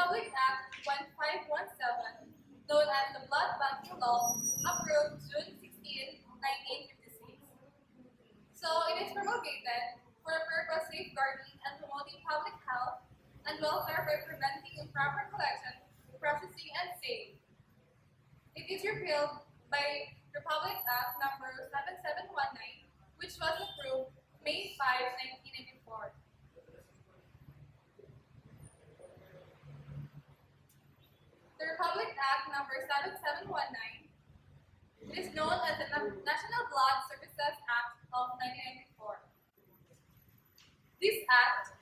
Republic Act 1517, known as the Blood Banking Law, approved June 16, 1956. So it is promulgated for the purpose of safeguarding and promoting public health and welfare by preventing improper collection, processing, and sale. It is repealed by Republic Act number 7719, which was approved May 5, 1984. The Republic Act number 7719 is known as the National Blood Services Act of 1994. This act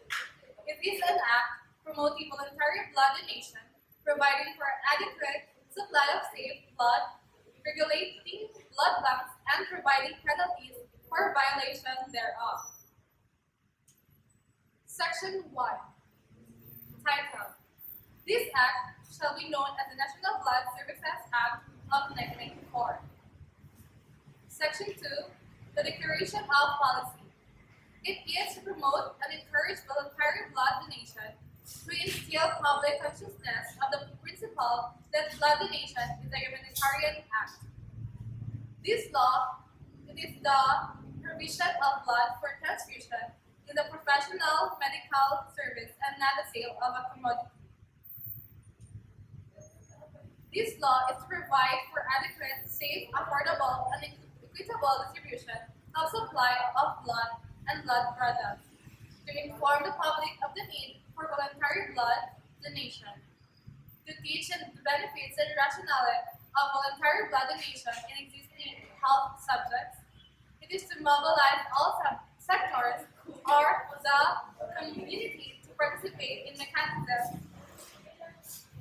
is an act promoting voluntary blood donation, providing for adequate supply of safe blood, regulating blood banks, and providing penalties for violation thereof. Section 1. Title: This act shall be known as the National Blood Services Act of 1994. Section 2. The Declaration of Policy. It is to promote and encourage voluntary blood donation, to instill public consciousness of the principle that blood donation is a humanitarian act. This law, it is the provision of blood for transfusion, is a professional medical service and not the sale of a commodity. This law is to provide for adequate, safe, affordable, and equitable distribution of supply of blood and blood products, to inform the public of the need for voluntary blood donation, to teach the benefits and rationale of voluntary blood donation in existing health subjects. It is to mobilize all sectors or the community to participate in mechanisms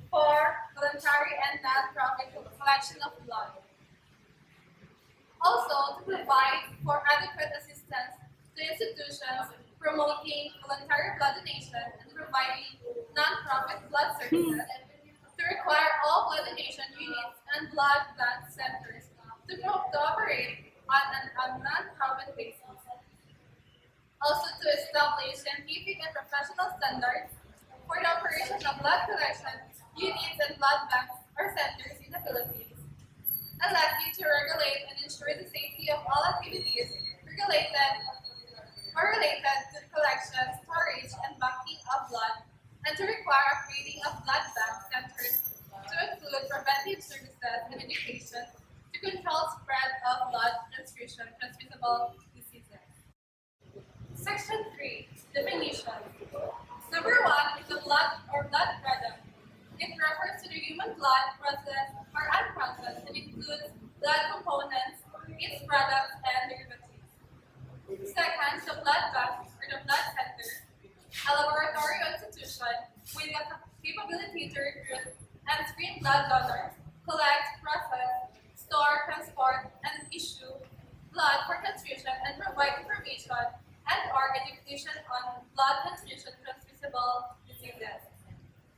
for voluntary and non-profit collection of blood. Also, to provide for adequate assistance to institutions promoting voluntary blood donation and providing non-profit blood services, to require all blood donation units and blood bank centers to operate on a non-profit basis. Also, to establish scientific and professional standards for the operation of blood collection units and blood banks or centers in the Philippines. And lastly, to regulate and ensure the safety of all activities related to the collection, storage, and banking of blood, and to require upgrading of blood bank centers to include preventive services and education to control spread of blood transmissible diseases. Section 3. Definition. Number 1 is the blood or blood product. It refers to the human blood processed or unprocessed and includes blood components, its products, and derivatives. Second, the blood bank or the blood center, a laboratory institution with the capability to recruit and screen blood donors, collect, process, store, transport, and issue blood for transfusion and provide information and/or education on blood transfusion transmissible diseases.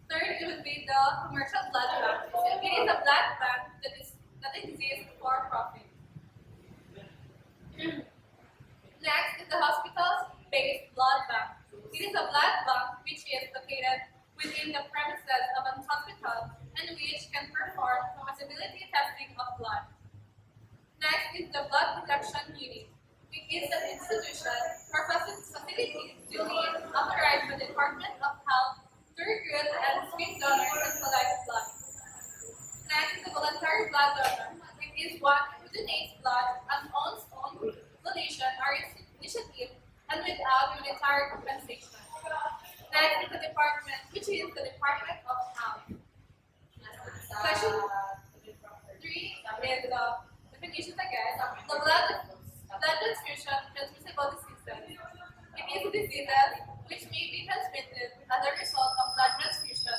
Third, it would be the commercial blood bank. It is a blood bank that exists for profit. Next is the hospital-based blood bank. It is a blood bank which is located within the premises of a hospital and which can perform compatibility testing of blood. Next is the blood collection unit. It is an institution or facility duly authorized by the Department of Health to recruit and screen donors and collect blood. Next is the voluntary blood donor. It is one who donates blood on one's own donation or initiative and without monetary compensation. Next is the department, which is the Department of Health. Section 3 is the definitions again. The blood transfusion transmissible diseases. It is diseases which may be transmitted as a result of blood transfusion,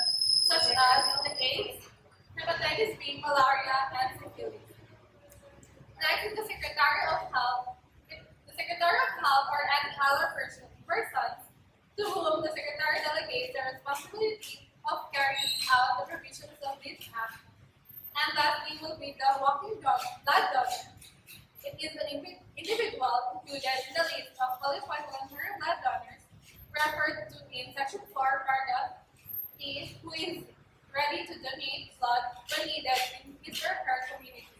such as the AIDS, hepatitis B, malaria, and syphilis. Next is the Secretary of Health. The Secretary of Health or any other persons to whom the Secretary delegates the responsibility of carrying out the provisions of this Act. And lastly will be the walking blood donor. It is an individual included in the list of qualified voluntary blood donors referred to in Section 4, paragraph E, who is ready to donate blood when needed in his or her community.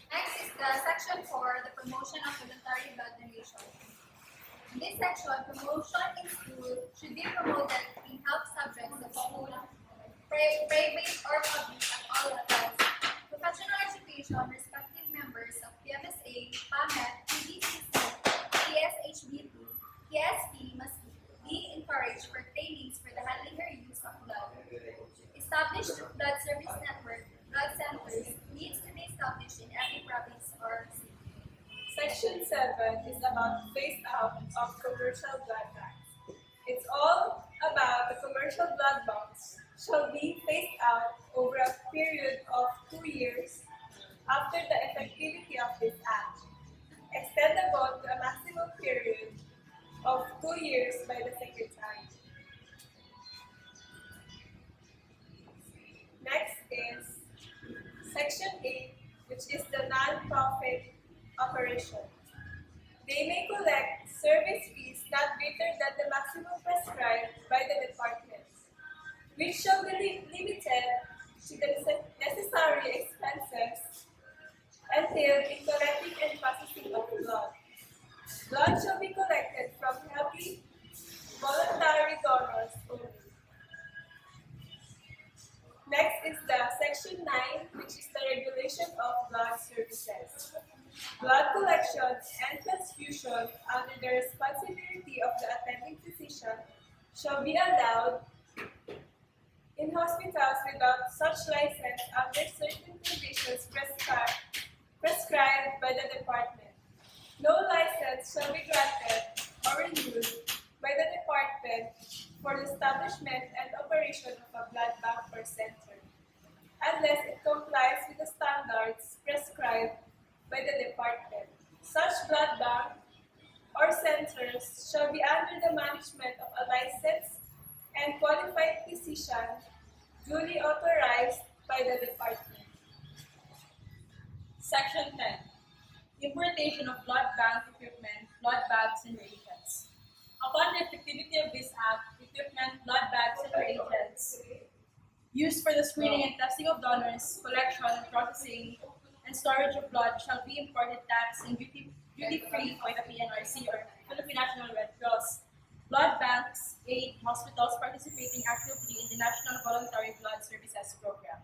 Next is the section 4, the promotion of voluntary blood donation. In this section, promotion in school should be promoted in health subjects of school, private or public at all levels. Professional education, respective members of PMSA, PAMET, PDCC, PSHBP, PSP must be encouraged for trainings for the handling or use of blood. Established blood service network, blood centers, needs to be established in every province or city. Section 7 is about phase out of commercial blood banks. It's all about the commercial blood banks shall be phased out over a period of 2 years after the effectivity of this act, extendable to a maximum period of 2 years by the Secretary. Next is Section 8, which is the non-profit operation. They may collect service fees not greater than the maximum prescribed by the department, which shall be limited to the necessary expenses entailed in collecting and processing of blood. Blood shall be collected from healthy, voluntary donors only. Next is the Section 9, which is the regulation of blood services. Blood collection and transfusion under the responsibility of the attending physician shall be allowed in hospitals without such license under certain conditions prescribed by the department. No license shall be granted or renewed by the department for the establishment and operation of a blood bank or center, unless it complies with the standards prescribed by the department. Such blood bank or centers shall be under the management of a licensed and qualified physician duly authorized by the department. Section 10. Importation of blood bank equipment, blood bags, and reagents. Upon the effectivity of this act, equipment, blood bags, and reagents used for the screening and testing of donors, collection and processing, and storage of blood shall be imported tax and duty-free by the PNRC or Philippine National Red Cross. Blood banks aid hospitals participating actively in the National Voluntary Blood Services Program.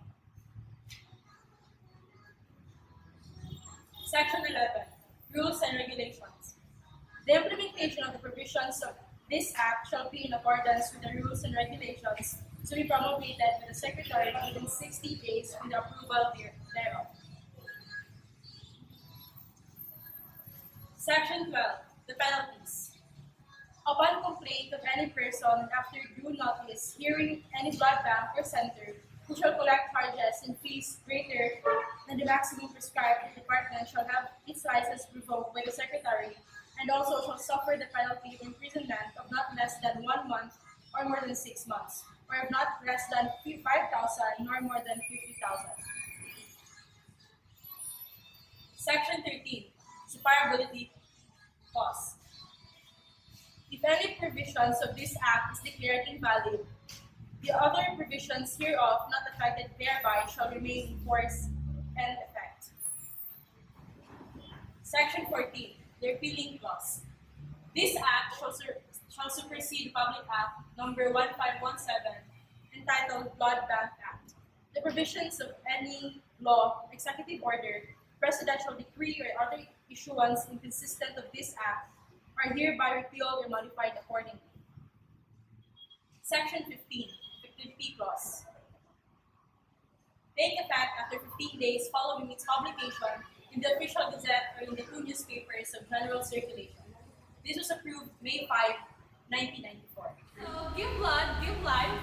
Section 11. Rules and Regulations. The implementation of the provisions of this Act shall be in accordance with the rules and regulations to be promulgated by the Secretary within 60 days with the approval thereof. Section 12. The penalties. Upon complaint of any person after due notice hearing any blood bank or center who shall collect charges and fees greater than the maximum prescribed, the department shall have its license revoked by the Secretary and also shall suffer the penalty of imprisonment of not less than 1 month or more than 6 months, or of not less than 5,000 nor more than 50,000. Section 13. Separability clause. If any provisions of this Act is declared invalid, the other provisions hereof not affected thereby shall remain in force and effect. Section 14. The repealing clause. This Act shall supersede Public Act Number 1517, entitled Blood Bank Act. The provisions of any law, executive order, presidential decree, or other issuance inconsistent of this Act are hereby repealed or modified accordingly. Section 15. Effectivity clause. Take effect after 15 days following its publication in the Official Gazette or in the 2 newspapers of general circulation. This was approved May 5, 1994. So, give blood, give life.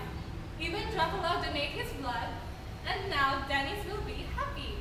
Even Dracula donate his blood, and now Dennis will be happy.